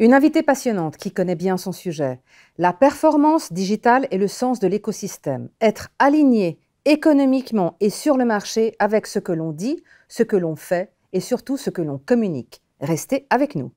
Une invitée passionnante qui connaît bien son sujet. La performance digitale et le sens de l'écosystème. Être aligné économiquement et sur le marché avec ce que l'on dit, ce que l'on fait et surtout ce que l'on communique. Restez avec nous.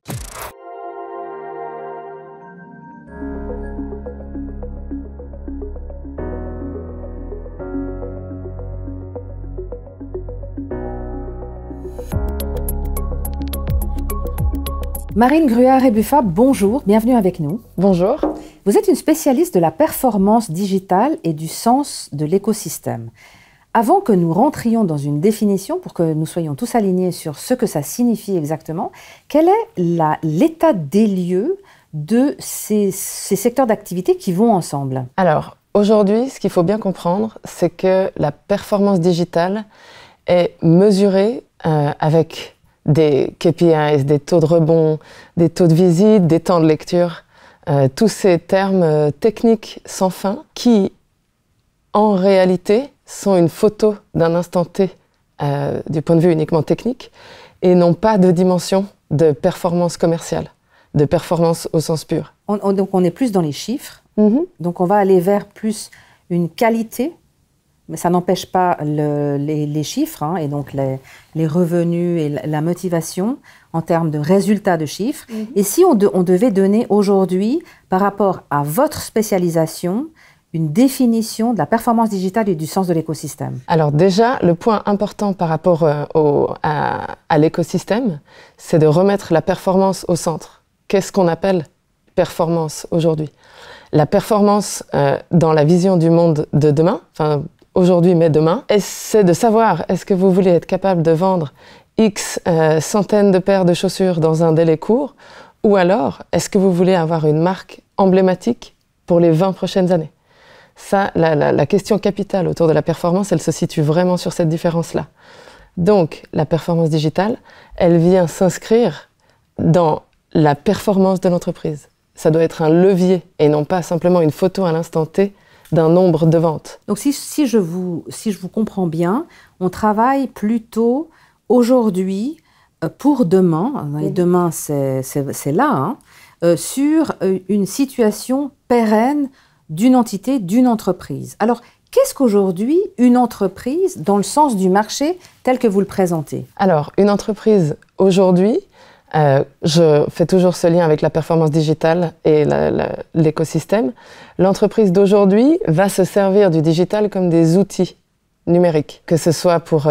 Marine Gruard-Rebuffat, bonjour, bienvenue avec nous. Bonjour. Vous êtes une spécialiste de la performance digitale et du sens de l'écosystème. Avant que nous rentrions dans une définition, pour que nous soyons tous alignés sur ce que ça signifie exactement, quel est l'état des lieux de ces secteurs d'activité qui vont ensemble? Alors, aujourd'hui, ce qu'il faut bien comprendre, c'est que la performance digitale est mesurée avec des KPIs, des taux de rebond, des taux de visite, des temps de lecture, tous ces termes techniques sans fin qui, en réalité, sont une photo d'un instant T du point de vue uniquement technique et n'ont pas de dimension de performance commerciale, de performance au sens pur. Donc on est plus dans les chiffres, donc on va aller vers plus une qualité. Mais ça n'empêche pas les chiffres et donc les revenus et la motivation en termes de résultats de chiffres. Et si on devait donner aujourd'hui, par rapport à votre spécialisation, une définition de la performance digitale et du sens de l'écosystème? Alors déjà, le point important par rapport à l'écosystème, c'est de remettre la performance au centre. Qu'est-ce qu'on appelle performance aujourd'hui? La performance dans la vision du monde de demain, aujourd'hui mais demain, c'est de savoir est-ce que vous voulez être capable de vendre X centaines de paires de chaussures dans un délai court, ou alors est-ce que vous voulez avoir une marque emblématique pour les 20 prochaines années? Ça, la question capitale autour de la performance, elle se situe vraiment sur cette différence-là. Donc, la performance digitale, elle vient s'inscrire dans la performance de l'entreprise. Ça doit être un levier et non pas simplement une photo à l'instant T d'un nombre de ventes. Donc si je vous comprends bien, on travaille plutôt aujourd'hui pour demain, et demain c'est là, sur une situation pérenne d'une entité, d'une entreprise. Alors, qu'est-ce qu'aujourd'hui une entreprise dans le sens du marché tel que vous le présentez? Alors, une entreprise aujourd'hui, je fais toujours ce lien avec la performance digitale et l'écosystème. L'entreprise d'aujourd'hui va se servir du digital comme des outils numériques, que ce soit pour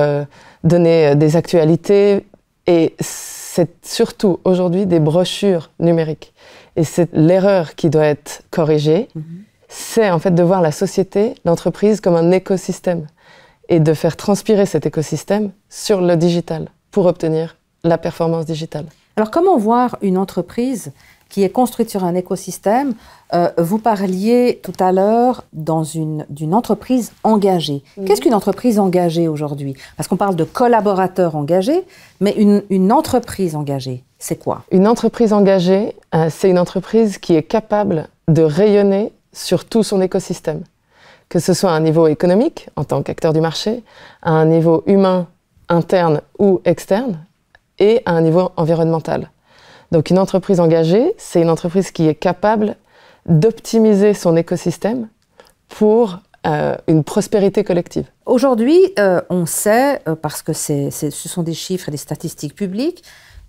donner des actualités, et c'est surtout aujourd'hui des brochures numériques. Et c'est l'erreur qui doit être corrigée, c'est en fait de voir la société, l'entreprise comme un écosystème et de faire transpirer cet écosystème sur le digital pour obtenir la performance digitale. Alors, comment voir une entreprise qui est construite sur un écosystème? Vous parliez tout à l'heure d'une entreprise engagée. Qu'est-ce qu'une entreprise engagée aujourd'hui? Parce qu'on parle de collaborateurs engagés, mais une entreprise engagée, c'est quoi? Une entreprise engagée, c'est une entreprise qui est capable de rayonner sur tout son écosystème. Que ce soit à un niveau économique, en tant qu'acteur du marché, à un niveau humain, interne ou externe, et à un niveau environnemental. Donc une entreprise engagée, c'est une entreprise qui est capable d'optimiser son écosystème pour une prospérité collective. Aujourd'hui, on sait, parce que ce sont des chiffres et des statistiques publiques,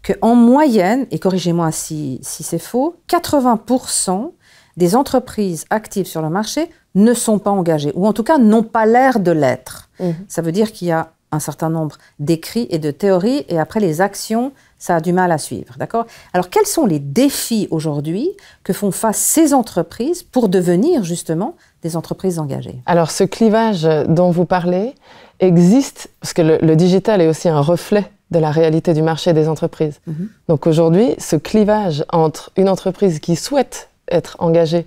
qu'en moyenne, et corrigez-moi si c'est faux, 80% des entreprises actives sur le marché ne sont pas engagées, ou en tout cas n'ont pas l'air de l'être. Ça veut dire qu'il y a un certain nombre d'écrits et de théories, et après les actions, ça a du mal à suivre, d'accord? Alors, quels sont les défis aujourd'hui que font face ces entreprises pour devenir justement des entreprises engagées? Alors, ce clivage dont vous parlez existe, parce que le digital est aussi un reflet de la réalité du marché des entreprises. Donc aujourd'hui, ce clivage entre une entreprise qui souhaite être engagée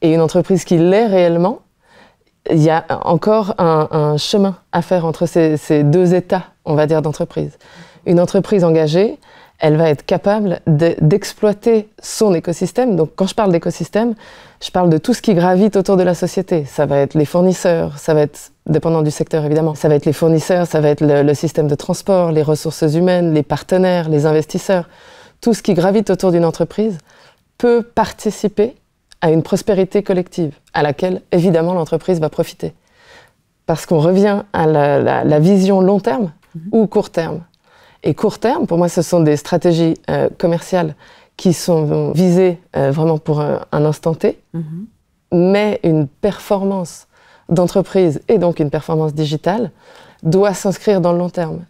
et une entreprise qui l'est réellement, il y a encore un chemin à faire entre ces deux états, on va dire, d'entreprise. Une entreprise engagée, elle va être capable d'exploiter son écosystème. Donc, quand je parle d'écosystème, je parle de tout ce qui gravite autour de la société. Ça va être les fournisseurs, ça va être, dépendant du secteur évidemment, ça va être les fournisseurs, ça va être le système de transport, les ressources humaines, les partenaires, les investisseurs. Tout ce qui gravite autour d'une entreprise peut participer à une prospérité collective, à laquelle, évidemment, l'entreprise va profiter. Parce qu'on revient à la vision long terme ou court terme. Et court terme, pour moi, ce sont des stratégies commerciales qui sont visées vraiment pour un instant T, mais une performance d'entreprise et donc une performance digitale doit s'inscrire dans le long terme.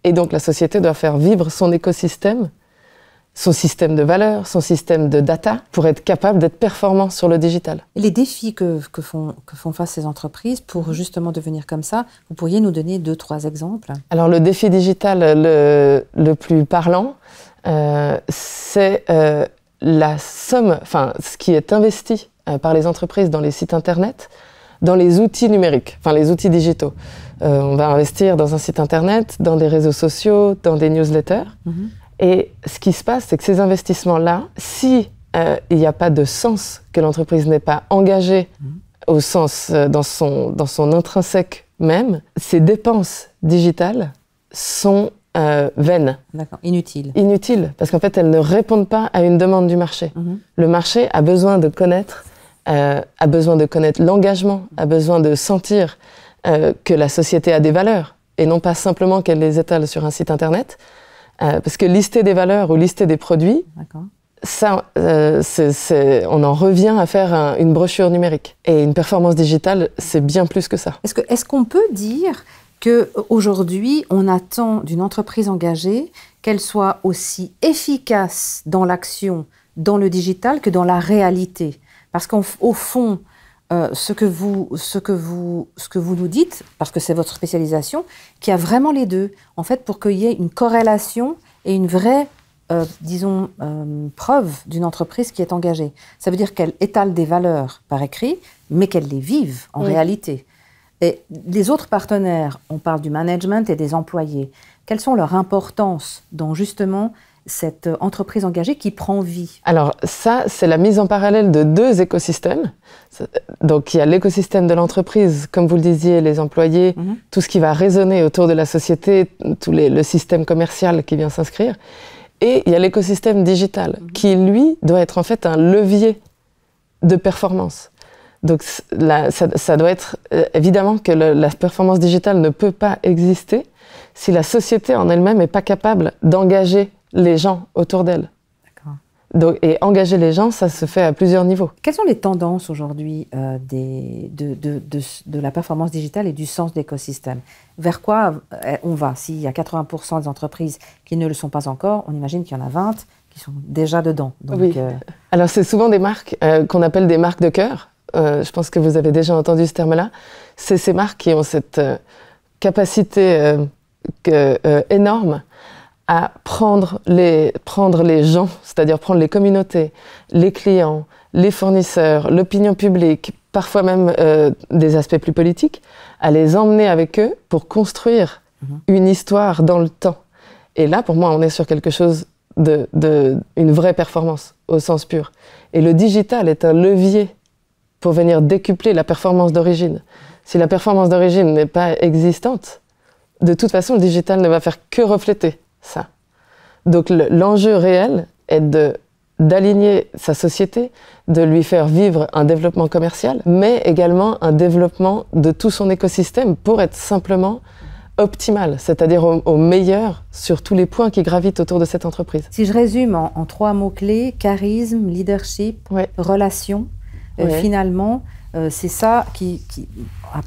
Et donc la société doit faire vivre son écosystème, son système de valeurs, son système de data, pour être capable d'être performant sur le digital. Et les défis que font face ces entreprises pour justement devenir comme ça, vous pourriez nous donner 2-3 exemples? Alors le défi digital le plus parlant, c'est la somme, enfin ce qui est investi par les entreprises dans les sites internet, dans les outils numériques, enfin les outils digitaux. On va investir dans un site internet, dans des réseaux sociaux, dans des newsletters. Et ce qui se passe, c'est que ces investissements-là, si il n'y a pas de sens, que l'entreprise n'est pas engagée au sens dans son intrinsèque même, ces dépenses digitales sont vaines. D'accord, inutiles. Inutiles, parce qu'en fait, elles ne répondent pas à une demande du marché. Le marché a besoin de connaître l'engagement, a besoin de sentir que la société a des valeurs, et non pas simplement qu'elle les étale sur un site internet. Parce que lister des valeurs ou lister des produits, ça, on en revient à faire une brochure numérique. Et une performance digitale, c'est bien plus que ça. Est-ce qu'on peut dire qu'aujourd'hui, on attend d'une entreprise engagée qu'elle soit aussi efficace dans l'action, dans le digital, que dans la réalité? Parce qu'au fond, ce que vous nous dites, parce que c'est votre spécialisation, qu'il y a vraiment les deux. En fait, pour qu'il y ait une corrélation et une vraie, preuve d'une entreprise qui est engagée. Ça veut dire qu'elle étale des valeurs par écrit, mais qu'elle les vive en réalité. Et les autres partenaires, on parle du management et des employés. Quelles sont leurs importances dans justement cette entreprise engagée qui prend vie? Alors ça, c'est la mise en parallèle de deux écosystèmes. Donc il y a l'écosystème de l'entreprise, comme vous le disiez, les employés, tout ce qui va résonner autour de la société, le système commercial qui vient s'inscrire. Et il y a l'écosystème digital, qui lui doit être en fait un levier de performance. Donc là, ça doit être évidemment que la performance digitale ne peut pas exister si la société en elle-même n'est pas capable d'engager les gens autour d'elle. Donc, et engager les gens, ça se fait à plusieurs niveaux. Quelles sont les tendances aujourd'hui de la performance digitale et du sens d'écosystème? Vers quoi on va? S'il y a 80% des entreprises qui ne le sont pas encore, on imagine qu'il y en a 20 qui sont déjà dedans. Donc, oui. Alors c'est souvent des marques qu'on appelle des marques de cœur. Je pense que vous avez déjà entendu ce terme-là. C'est ces marques qui ont cette capacité énorme à prendre les gens, c'est-à-dire prendre les communautés, les clients, les fournisseurs, l'opinion publique, parfois même des aspects plus politiques, à les emmener avec eux pour construire une histoire dans le temps. Et là, pour moi, on est sur quelque chose une vraie performance au sens pur. Et le digital est un levier pour venir décupler la performance d'origine. Si la performance d'origine n'est pas existante, de toute façon, le digital ne va faire que refléter ça. Donc l'enjeu réel est d'aligner sa société, de lui faire vivre un développement commercial, mais également un développement de tout son écosystème pour être simplement optimal, c'est-à-dire au meilleur sur tous les points qui gravitent autour de cette entreprise. Si je résume en 3 mots-clés, charisme, leadership, relation, finalement, c'est ça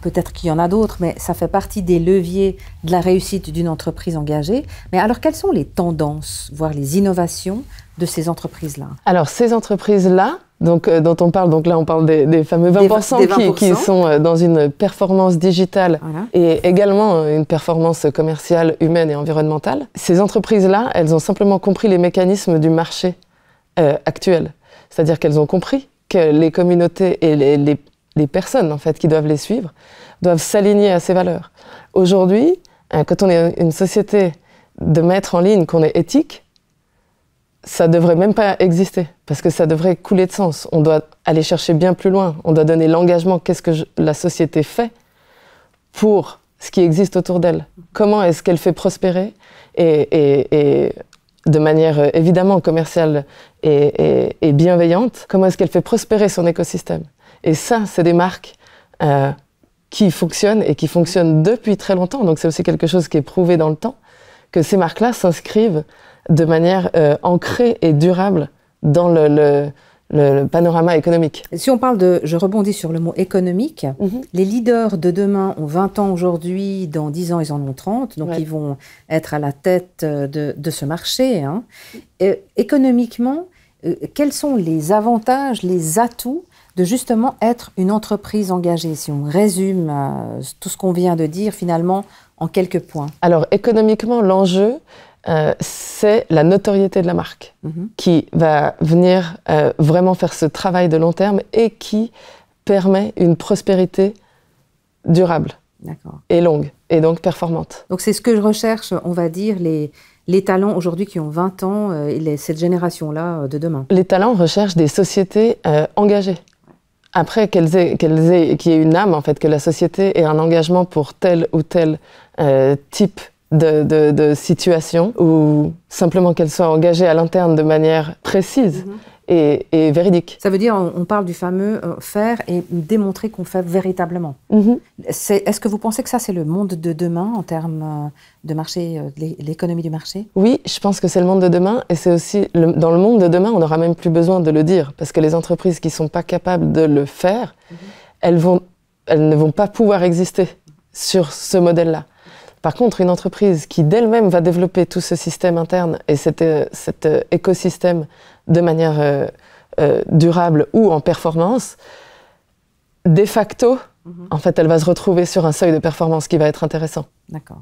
peut-être qu'il y en a d'autres, mais ça fait partie des leviers de la réussite d'une entreprise engagée. Mais alors, quelles sont les tendances, voire les innovations de ces entreprises-là? Alors, ces entreprises-là, dont on parle, donc là on parle des fameux 20%, qui sont dans une performance digitale et également une performance commerciale, humaine et environnementale. Ces entreprises-là, elles ont simplement compris les mécanismes du marché actuel. C'est-à-dire qu'elles ont compris que les communautés et les personnes en fait, qui doivent les suivre doivent s'aligner à ces valeurs. Aujourd'hui, quand on est une société de mettre en ligne qu'on est éthique, ça ne devrait même pas exister, parce que ça devrait couler de sens. On doit aller chercher bien plus loin. On doit donner l'engagement, qu'est-ce que la société fait pour ce qui existe autour d'elle. Comment est-ce qu'elle fait prospérer et de manière évidemment commerciale et bienveillante, comment est-ce qu'elle fait prospérer son écosystème. Et ça, c'est des marques qui fonctionnent et qui fonctionnent depuis très longtemps. Donc c'est aussi quelque chose qui est prouvé dans le temps, que ces marques-là s'inscrivent de manière ancrée et durable dans le panorama économique. Si on parle de, je rebondis sur le mot économique, les leaders de demain ont 20 ans aujourd'hui, dans 10 ans ils en ont 30, donc ils vont être à la tête de ce marché. Hein. Économiquement, quels sont les avantages, les atouts de justement être une entreprise engagée, si on résume tout ce qu'on vient de dire finalement en quelques points? Alors économiquement, l'enjeu, c'est la notoriété de la marque qui va venir vraiment faire ce travail de long terme et qui permet une prospérité durable et longue et donc performante. Donc c'est ce que je recherche, on va dire, les talents aujourd'hui qui ont 20 ans et cette génération-là de demain. Les talents recherchent des sociétés engagées. Après, qu'il y ait une âme, en fait, que la société ait un engagement pour tel ou tel type de situation, ou simplement qu'elle soit engagée à l'interne de manière précise et véridique. Ça veut dire, on parle du fameux faire et démontrer qu'on fait véritablement. Est-ce que vous pensez que ça, c'est le monde de demain en termes de marché, l'économie du marché? Oui, je pense que c'est le monde de demain, et c'est aussi, dans le monde de demain, on n'aura même plus besoin de le dire, parce que les entreprises qui ne sont pas capables de le faire, elles ne vont pas pouvoir exister sur ce modèle-là. Par contre, une entreprise qui d'elle-même va développer tout ce système interne et cet écosystème de manière durable ou en performance, de facto, en fait, elle va se retrouver sur un seuil de performance qui va être intéressant. D'accord.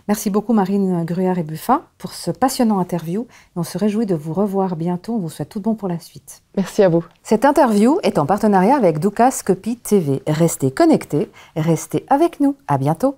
Merci beaucoup Marine Gruard et Buffin pour ce passionnant interview. On se réjouit de vous revoir bientôt. On vous souhaite tout bon pour la suite. Merci à vous. Cette interview est en partenariat avec Doukas Copy TV. Restez connectés, restez avec nous. À bientôt.